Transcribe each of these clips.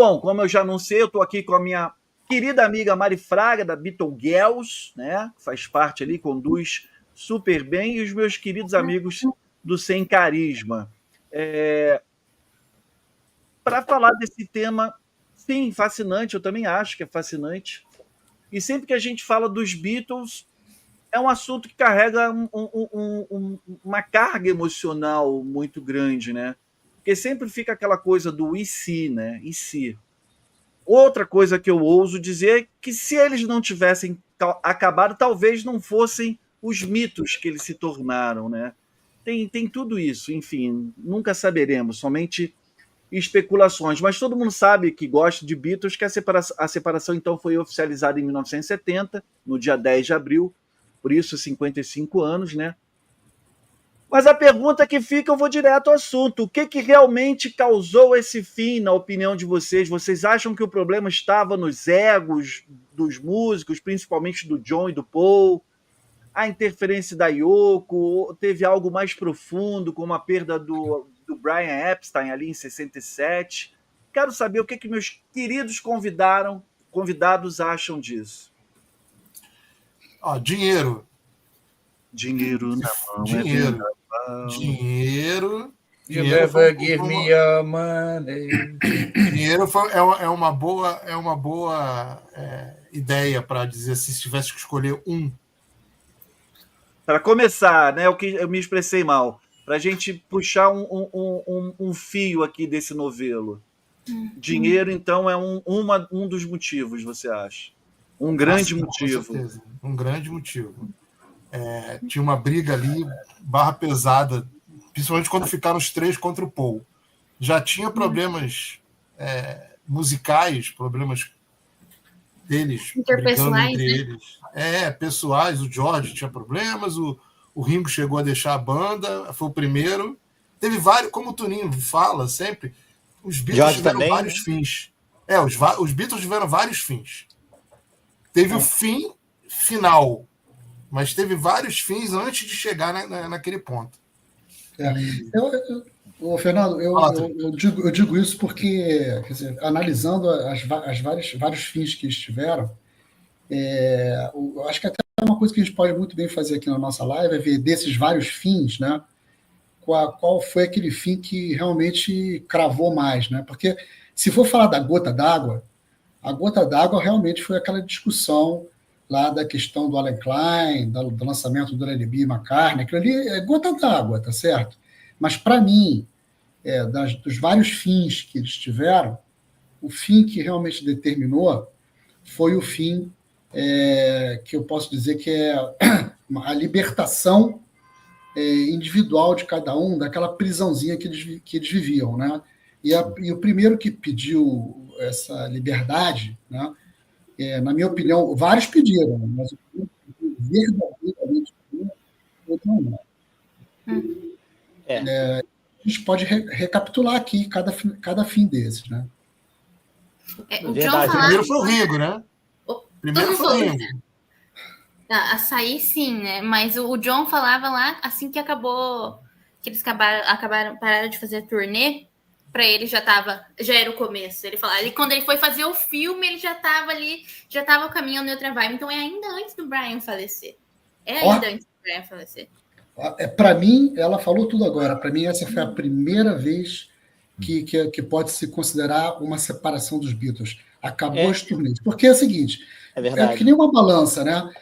Bom, como eu já anunciei, eu estou aqui com a minha querida amiga Mari Fraga, da Beetlegirls, né? Que faz parte ali, conduz super bem, e os meus queridos amigos do Sem Carisma. Para falar desse tema, sim, fascinante, eu também acho que é fascinante. E sempre que a gente fala dos Beatles, é um assunto que carrega uma carga emocional muito grande, né? Porque sempre fica aquela coisa do e se, né? E se? Outra coisa que eu ouso dizer é que se eles não tivessem acabado, talvez não fossem os mitos que eles se tornaram, né? Tem tudo isso, enfim, nunca saberemos, somente especulações. Mas todo mundo sabe que gosta de Beatles, que a separação então foi oficializada em 1970, no dia 10 de abril, por isso 55 anos, né? Mas a pergunta que fica, eu vou direto ao assunto. O que realmente causou esse fim, na opinião de vocês? Vocês acham que o problema estava nos egos dos músicos, principalmente do John e do Paul? A interferência da Yoko? Teve algo mais profundo, como a perda do Brian Epstein ali em 67? Quero saber o que meus queridos convidados acham disso. Dinheiro. Dinheiro na mão. Dinheiro. Dinheiro. You never give me your money. Dinheiro é uma boa ideia para dizer assim, se tivesse que escolher um. Para começar, né, o que eu me expressei mal, para a gente puxar um fio aqui desse novelo. Dinheiro, então, é um dos motivos, você acha? Um grande motivo. Com certeza. Um grande motivo. Tinha uma briga ali, barra pesada, principalmente quando ficaram os três contra o Paul. Já tinha problemas musicais, problemas deles, brigando entre eles. Pessoais, o George tinha problemas, o Ringo chegou a deixar a banda, foi o primeiro. Teve vários, como o Toninho fala sempre, os Beatles tiveram vários fins. Os Beatles tiveram vários fins. Teve o fim final, mas teve vários fins antes de chegar naquele ponto. Fernando, eu digo isso porque, quer dizer, analisando vários fins que eles tiveram, eu acho que até uma coisa que a gente pode muito bem fazer aqui na nossa live é ver desses vários fins, né, qual foi aquele fim que realmente cravou mais, né? Porque se for falar da gota d'água, a gota d'água realmente foi aquela discussão lá da questão do Allen Klein, do lançamento do Lennon e McCartney, aquilo ali é gota d'água, tá certo? Mas, para mim, dos vários fins que eles tiveram, o fim que realmente determinou foi o fim que eu posso dizer que é a libertação individual de cada um, daquela prisãozinha que eles viviam, né? E o primeiro que pediu essa liberdade, né, na minha opinião, vários pediram, mas o verdadeiramente foi não. A gente pode recapitular aqui cada fim desses, né? O primeiro foi o Ringo, né? Primeiro foi o Ringo. Açaí, sim, né? Mas o John falava lá, assim que acabou, que eles pararam de fazer a turnê, para ele já era o começo. Ele falava, quando ele foi fazer o filme, ele já estava caminhando em outra vibe. Então é ainda antes do Brian falecer. Antes do Brian falecer. Para mim, ela falou tudo agora. Para mim, essa foi a primeira vez que pode se considerar uma separação dos Beatles. Acabou as turnês. Porque é o seguinte, é que nem uma balança, né?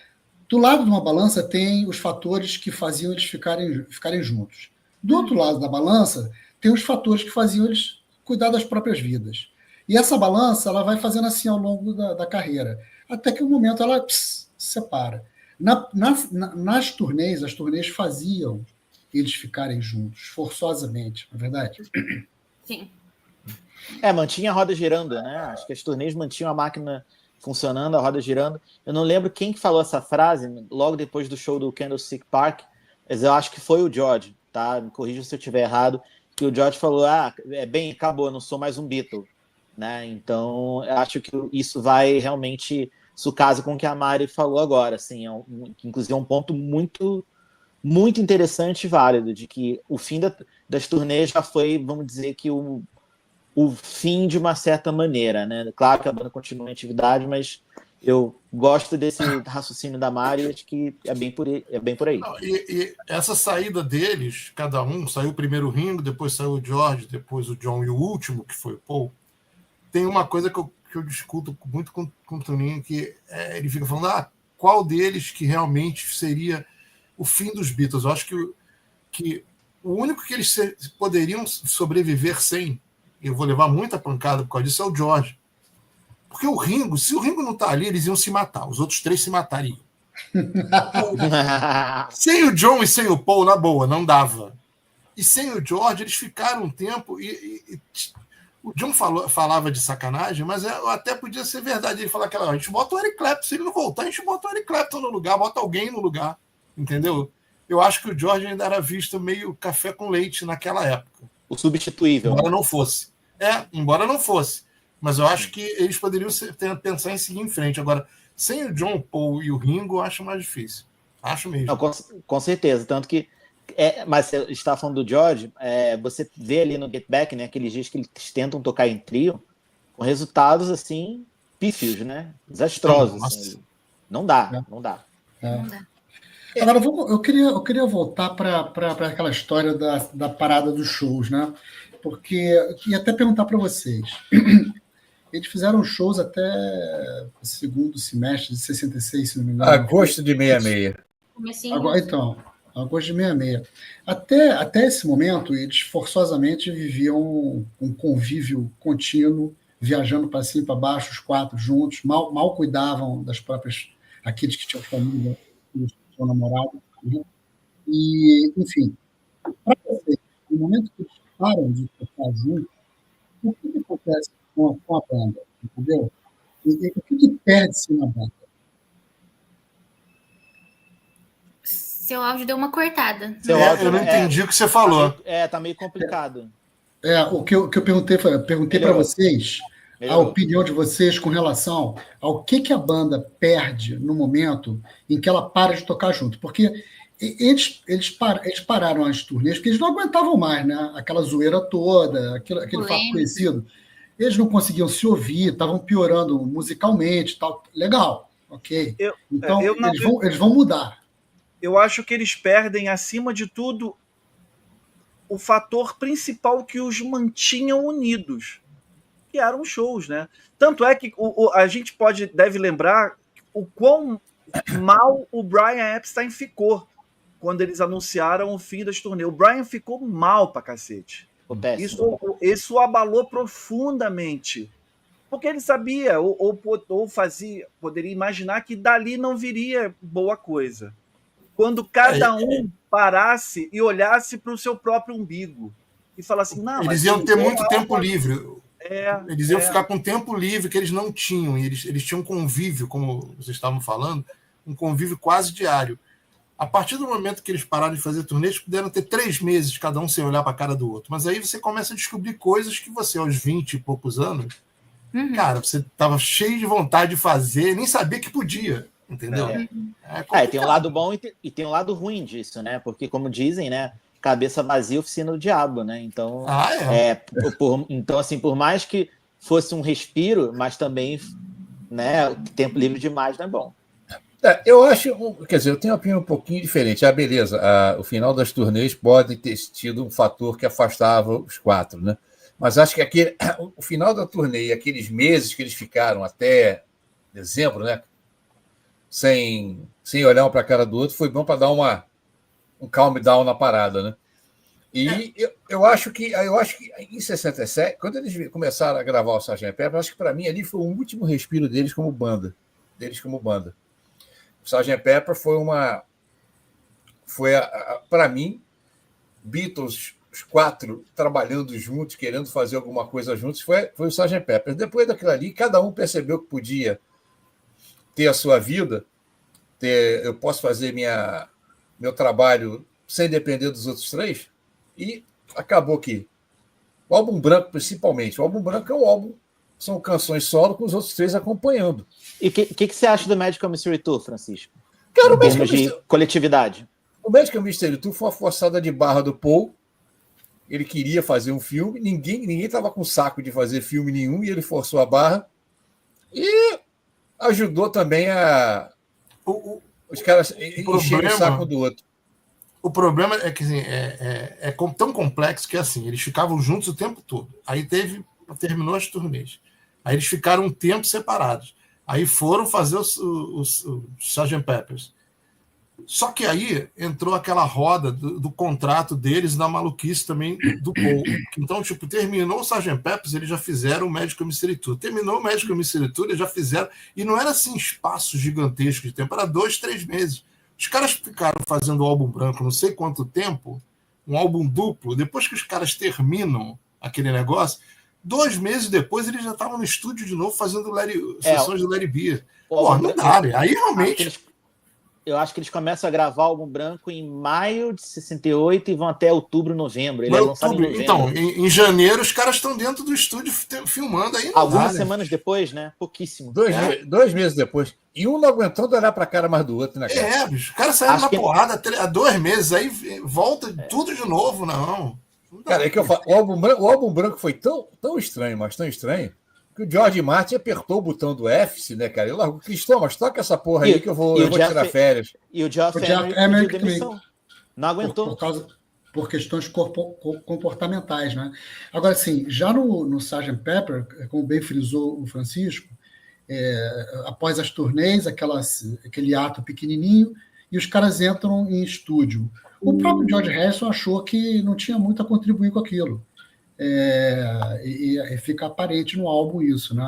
Do lado de uma balança tem os fatores que faziam eles ficarem juntos. Do outro lado da balança tem os fatores que faziam eles cuidar das próprias vidas. E essa balança ela vai fazendo assim ao longo da carreira, até que um momento ela se separa. Nas turnês, as turnês faziam eles ficarem juntos, forçosamente, não é verdade? Sim. Mantinha a roda girando, né? Acho que as turnês mantinham a máquina funcionando, a roda girando. Eu não lembro quem que falou essa frase logo depois do show do Candlestick Park, mas eu acho que foi o George, tá? Me corrija se eu estiver errado, que o George falou, acabou, eu não sou mais um Beatle, né? Então, eu acho que isso vai realmente, isso casa com o que a Mari falou agora, assim, inclusive é um ponto muito, muito interessante e válido, de que o fim das turnês já foi, vamos dizer que o fim de uma certa maneira, né? Claro que a banda continua em atividade, mas eu gosto desse raciocínio da Mari, acho que é bem por aí. Não, e essa saída deles, cada um, saiu primeiro o Ringo, depois saiu o George, depois o John e o último, que foi o Paul. Tem uma coisa que eu discuto muito com o Toninho, que ele fica falando, qual deles que realmente seria o fim dos Beatles? Eu acho que o único que eles poderiam sobreviver sem, e eu vou levar muita pancada por causa disso, é o George. Porque o Ringo, se o Ringo não tá ali, eles iam se matar. Os outros 3 se matariam. Sem o John e sem o Paul, na boa, não dava. E sem o George, eles ficaram um tempo e o John falava de sacanagem, mas até podia ser verdade. Ele falava a gente bota o Eric Clapton, se ele não voltar, a gente bota o Eric Clapton no lugar, bota alguém no lugar, entendeu? Eu acho que o George ainda era visto meio café com leite naquela época. O substituível. Embora não fosse. Embora não fosse. Mas eu acho que eles poderiam pensar em seguir em frente. Agora, sem o John, o Paul e o Ringo, eu acho mais difícil. Acho mesmo. Não, com certeza. Tanto que. Mas você está falando do George, você vê ali no Get Back, né, aqueles dias que eles tentam tocar em trio, com resultados assim, pífios, né? Desastrosos. Assim. Não dá. Não dá. Agora, eu queria voltar para aquela história da parada dos shows, né? Porque eu queria até perguntar para vocês. Eles fizeram shows até o segundo semestre de 66, se não me engano. Agosto de 66. Agora, então, agosto de 66. Até esse momento, eles forçosamente viviam um convívio contínuo, viajando para cima e para baixo, os 4 juntos, mal cuidavam das próprias, aqueles que tinham família, que tinham namorado. Né? E, enfim, para vocês, no momento que eles param de tocar juntos, o que acontece com a banda? Entendeu? E o que perde-se na banda? Seu áudio deu uma cortada. Eu não entendi o que você falou. Tá meio complicado. O que eu perguntei para vocês, a opinião de vocês com relação ao que a banda perde no momento em que ela para de tocar junto. Porque eles pararam as turnês, porque eles não aguentavam mais, né? Aquela zoeira toda, aquele fato conhecido. Eles não conseguiam se ouvir, estavam piorando musicalmente, tal. Legal, ok. Então, eles vão mudar. Eu acho que eles perdem, acima de tudo, o fator principal que os mantinham unidos, que eram shows, né? Tanto é que a gente deve lembrar o quão mal o Brian Epstein ficou quando eles anunciaram o fim das turnês. O Brian ficou mal pra cacete. Isso o abalou profundamente. Porque ele sabia, poderia imaginar que dali não viria boa coisa. Quando cada um parasse e olhasse para o seu próprio umbigo e falasse, não, eles iam ter muito tempo livre. Eles iam ficar com tempo livre que eles não tinham. E eles tinham um convívio, como vocês estavam falando, um convívio quase diário. A partir do momento que eles pararam de fazer turnê, eles puderam ter 3 meses, cada um sem olhar para a cara do outro. Mas aí você começa a descobrir coisas que você, aos 20 e poucos anos, cara, você estava cheio de vontade de fazer, nem sabia que podia. Entendeu? Tem um lado bom e tem um lado ruim disso, né? Porque, como dizem, né? Cabeça vazia, oficina do diabo, né? Então, então, assim, por mais que fosse um respiro, mas também, né? Tempo livre demais não é bom. Eu acho, quer dizer, eu tenho uma opinião um pouquinho diferente. Beleza, o final das turnês pode ter tido um fator que afastava os 4, né? Mas acho que o final da turnê e aqueles meses que eles ficaram até dezembro, né? Sem olhar um para a cara do outro, foi bom para dar um calm down na parada, né? E eu acho que em 67, quando eles começaram a gravar o Sgt. Pepper, acho que para mim ali foi o último respiro deles como banda. O Sgt. Pepper foi para mim, Beatles, os 4 trabalhando juntos, querendo fazer alguma coisa juntos, foi o Sgt. Pepper. Depois daquilo ali, cada um percebeu que podia ter a sua vida, eu posso fazer meu trabalho sem depender dos outros 3, e acabou que o álbum branco, principalmente, o álbum branco é um álbum, são canções solo com os outros 3 acompanhando. E o que você acha do Magical Mystery Tour, Francisco? Cara, coletividade. O Magical Mystery Tour foi uma forçada de barra do Paul, ele queria fazer um filme, ninguém estava com saco de fazer filme nenhum, e ele forçou a barra e ajudou também os caras encherem o saco do outro. O problema é que assim, tão complexo que assim, eles ficavam juntos o tempo todo. Aí terminou as turnês. Aí eles ficaram um tempo separados. Aí foram fazer o Sgt. Peppers. Só que aí entrou aquela roda do contrato deles na maluquice também do Paul. Então, tipo, terminou o Sgt. Peppers, eles já fizeram o Magical Mystery Tour. Terminou o Magical Mystery Tour, eles já fizeram... E não era assim espaço gigantesco de tempo, era 2, 3 meses. Os caras ficaram fazendo o álbum branco não sei quanto tempo, um álbum duplo. Depois que os caras terminam aquele negócio, 2 meses depois eles já estavam no estúdio de novo fazendo sessões de Larry B. Pô, não dá, né? Aí realmente... Eu acho que eles começam a gravar o álbum branco em maio de 68 e vão até outubro, novembro. Ele é lançado em novembro. Então, em janeiro, os caras estão dentro do estúdio filmando aí. Algumas semanas depois, né? Pouquíssimo. 2 meses depois. E um não aguentando olhar para a cara mais do outro, né, cara? Bicho. O cara saiu na porrada há 2 meses, aí volta tudo de novo, não. Cara, é que eu falo, o álbum branco foi tão estranho, mas tão estranho, que o George Martin apertou o botão do F, né, cara? Ele largou, Cristão, mas toca essa porra aí que eu vou tirar férias. E o Geoff Emerick pediu demissão. Não aguentou. Por questões comportamentais, né? Agora, assim, já no Sgt. Pepper, como bem frisou o Francisco, após as turnês, aquele ato pequenininho, e os caras entram em estúdio. O próprio George Harrison achou que não tinha muito a contribuir com aquilo. E fica aparente no álbum isso, né?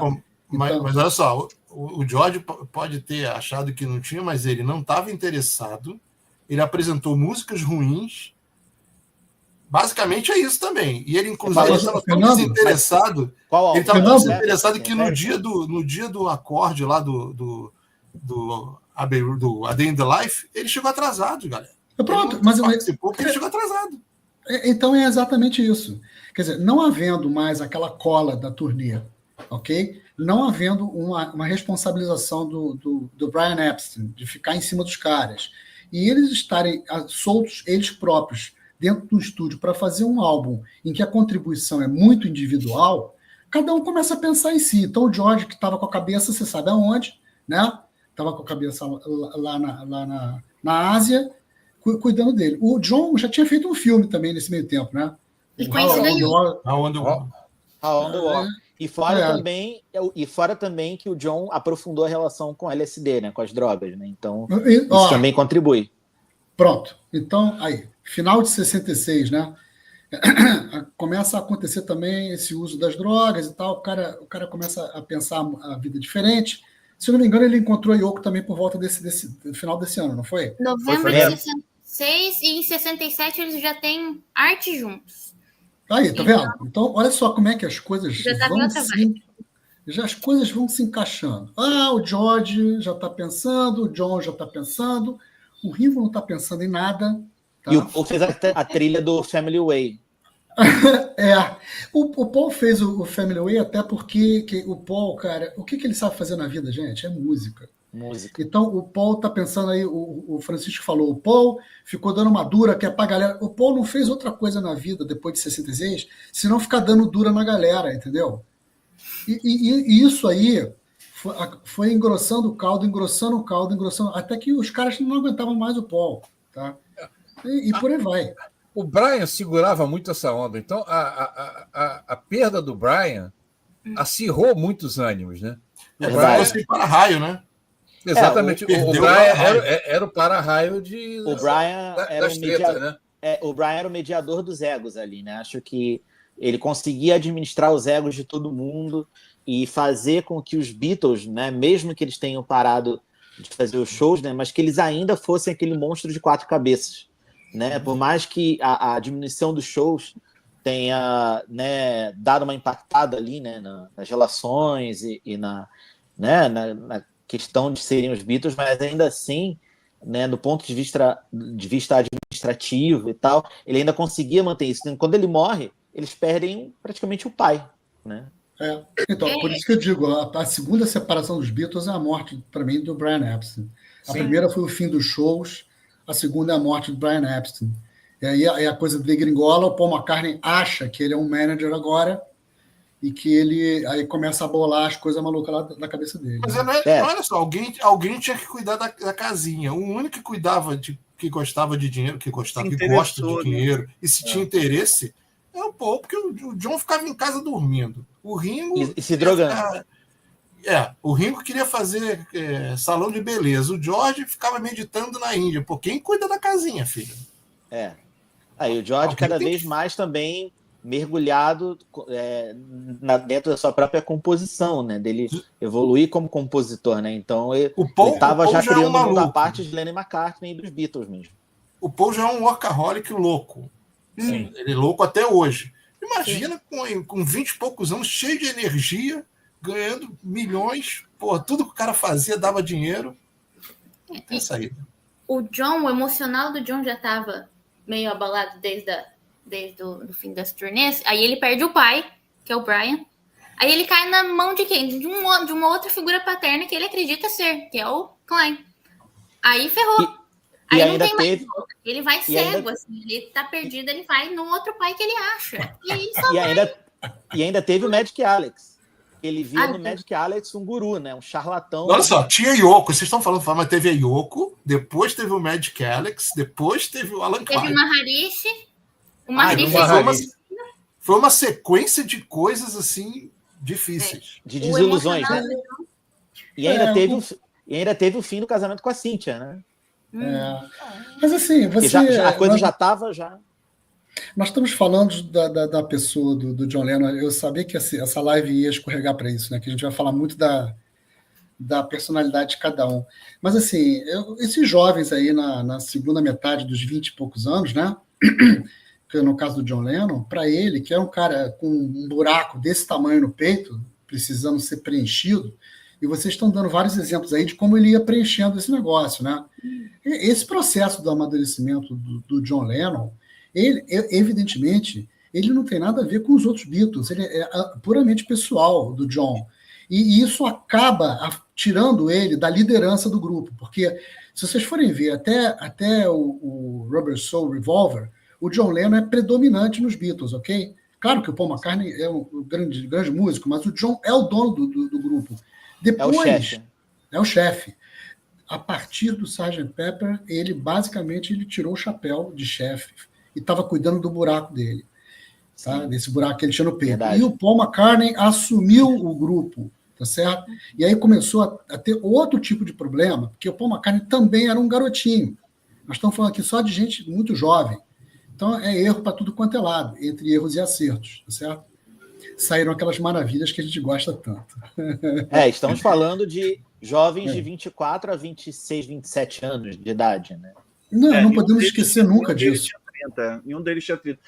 Mas olha só, o George pode ter achado que não tinha, mas ele não estava interessado. Ele apresentou músicas ruins. Basicamente é isso também. E ele, inclusive, estava tão desinteressado. Ele estava tão desinteressado que no dia do acorde lá do A Day in the Life, ele chegou atrasado, galera. Pronto, mas participou porque ele chegou atrasado. Então é exatamente isso. Quer dizer, não havendo mais aquela cola da turnê, ok? Não havendo uma responsabilização do Brian Epstein de ficar em cima dos caras, e eles estarem soltos, eles próprios, dentro do estúdio, para fazer um álbum em que a contribuição é muito individual, cada um começa a pensar em si. Então o George, que estava com a cabeça, você sabe aonde, né? Estava com a cabeça lá na Ásia, cuidando dele. O John já tinha feito um filme também nesse meio tempo, né? E conhecido aí. On the War. E fora também que o John aprofundou a relação com LSD, né? Com as drogas, né? Então, isso também contribui. Pronto. Então, aí, final de 66, né? Começa a acontecer também esse uso das drogas e tal. O cara começa a pensar a vida diferente. Se eu não me engano, ele encontrou a Yoko também por volta desse final desse ano, não foi? Novembro de 66 e em 67 eles já têm arte juntos. Aí, tá vendo? Então, olha só como é que as coisas as coisas vão se encaixando. O George já está pensando, o John já está pensando, o Ringo não está pensando em nada. Tá? E o Paul fez a trilha do Family Way. O Paul fez o Family Way até porque o Paul, cara, o que ele sabe fazer na vida, gente? É música. Então o Paul tá pensando aí, o Francisco falou, o Paul ficou dando uma dura que é pra galera. O Paul não fez outra coisa na vida depois de 66, senão ficar dando dura na galera, entendeu? E isso aí foi engrossando o caldo, até que os caras não aguentavam mais o Paul, tá? E por aí vai. O Brian segurava muito essa onda, então a perda do Brian acirrou muitos ânimos, né? O Brian foi para-raio, né? Exatamente. O Brian era o para-raio o Brian era né? O Brian era o mediador dos egos ali, né? Acho que ele conseguia administrar os egos de todo mundo e fazer com que os Beatles, né, mesmo que eles tenham parado de fazer os shows, né, mas que eles ainda fossem aquele monstro de 4 cabeças, né? Por mais que a diminuição dos shows tenha, né, dado uma impactada ali, né, nas relações e na questão de serem os Beatles, mas ainda assim, né, do ponto de vista administrativo e tal, ele ainda conseguia manter isso. Quando ele morre, eles perdem praticamente o pai, né? Então, por isso que eu digo, a segunda separação dos Beatles é a morte, para mim, do Brian Epstein. A primeira foi o fim dos shows, a segunda é a morte do Brian Epstein. E aí a coisa degringola, o Paul McCartney acha que ele é um manager agora e que ele aí começa a bolar as coisas malucas lá da cabeça dele. Mas olha só, alguém tinha que cuidar da casinha. O único que cuidava que gostava de dinheiro, que gosta de dinheiro, e se tinha interesse, é o Paul, porque o John ficava em casa dormindo. O Ringo... E se drogando. O Ringo queria fazer salão de beleza. O George ficava meditando na Índia. Pô, quem cuida da casinha, filho? Aí o George cada vez mais também mergulhado dentro da sua própria composição, né? Dele evoluir como compositor, né? Então ele estava já criando um mundo à parte de Lennon e McCartney e dos Beatles mesmo. O Paul já é um workaholic louco. Sim. Ele é louco até hoje. Imagina com 20 e poucos anos, cheio de energia, ganhando milhões. Pô, tudo que o cara fazia dava dinheiro. Não tem saída. O emocional do John já estava meio abalado desde o fim das turnês. Aí ele perde o pai, que é o Brian. Aí ele cai na mão de quem? De uma outra figura paterna que ele acredita ser, que é o Klein. Aí ferrou. Aí não tem mais volta. Ele vai cego, assim. Ele tá perdido, ele vai no outro pai que ele acha. E aí só e ainda teve o Magic Alex. Ele via no Magic Alex um guru, né? Um charlatão. Olha só, tinha Yoko. Vocês estão falando, mas teve a Yoko, depois teve o Magic Alex, depois teve o Alan Klein. Teve o Maharishi. Foi uma sequência de coisas assim difíceis. De desilusões, né? E ainda teve o fim do casamento com a Cynthia, né? Mas assim, a coisa já estava já. Nós estamos falando da pessoa do John Lennon. Eu sabia que essa live ia escorregar para isso, né? Que a gente vai falar muito da personalidade de cada um. Mas assim, esses jovens aí na segunda metade dos 20 e poucos anos, né? No caso do John Lennon, para ele, que é um cara com um buraco desse tamanho no peito, precisando ser preenchido, e vocês estão dando vários exemplos aí de como ele ia preenchendo esse negócio, né? Esse processo do amadurecimento do John Lennon, evidentemente, ele não tem nada a ver com os outros Beatles, ele é puramente pessoal do John. E isso acaba tirando ele da liderança do grupo, porque se vocês forem ver, até o Rubber Soul Revolver, o John Lennon é predominante nos Beatles, ok? Claro que o Paul McCartney é um grande músico, mas o John é o dono do grupo. Depois, é o chefe. A partir do Sgt. Pepper, ele basicamente tirou o chapéu de chefe e estava cuidando do buraco dele, tá? Desse buraco que ele tinha no peito. Verdade. E o Paul McCartney assumiu o grupo, tá certo? E aí começou a ter outro tipo de problema, porque o Paul McCartney também era um garotinho. Nós estamos falando aqui só de gente muito jovem. Então é erro para tudo quanto é lado, entre erros e acertos, tá certo? Saíram aquelas maravilhas que a gente gosta tanto. Estamos falando de jovens de 24 a 26, 27 anos de idade, né? Não podemos esquecer nunca disso. Nenhum deles tinha 30.